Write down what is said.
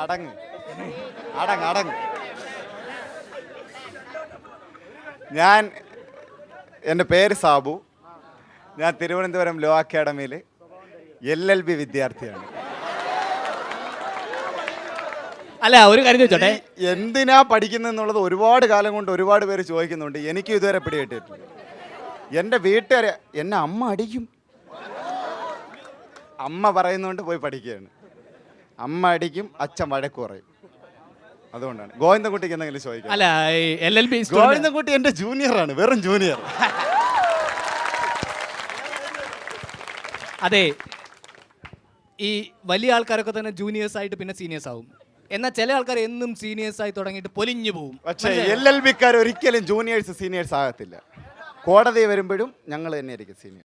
അടങ്ങ് അടങ്ങ് അടങ്ങ്. എൻ്റെ പേര് സാബു. ഞാൻ തിരുവനന്തപുരം ലോ അക്കാഡമിയിൽ LLB വിദ്യാർത്ഥിയാണ്. അല്ല, ഒരു കാര്യം ചോദിച്ചോട്ടെ, എന്തിനാ പഠിക്കുന്നതെന്നുള്ളത് ഒരുപാട് കാലം കൊണ്ട് ഒരുപാട് പേര് ചോദിക്കുന്നുണ്ട്. എനിക്കും ഇതുവരെ പിടികിട്ടിയിട്ടില്ല. എൻ്റെ വീട്ടുകാരെ എന്നെ അമ്മ അടിക്കും. അമ്മ പറയുന്നതുകൊണ്ട് പോയി പഠിക്കുകയാണ്. അമ്മ അടിക്കും, അച്ഛൻ വഴക്ക് പറയും. അതുകൊണ്ടാണ്. ഗോവിന്ദൻകുട്ടിക്ക് എന്തെങ്കിലും ചോദിക്കാം? അല്ല, LLB ഗോവിന്ദൻകുട്ടി എൻ്റെ ജൂനിയറാണ്, വെറും ജൂനിയർ. അതെ, ഈ വലിയ ആൾക്കാരൊക്കെ തന്നെ ജൂനിയേഴ്സ് ആയിട്ട് പിന്നെ സീനിയേഴ്സ് ആവും. എന്നാൽ ചില ആൾക്കാർ എന്നും സീനിയേഴ്സ് ആയി തുടങ്ങിയിട്ട് പൊലിഞ്ഞു പോവും. പക്ഷേ LLB-ക്കാർ ഒരിക്കലും ജൂനിയേഴ്സ് സീനിയേഴ്സ് ആകത്തില്ല. കോടതി വരുമ്പോഴും ഞങ്ങൾ തന്നെയായിരിക്കും സീനിയർ.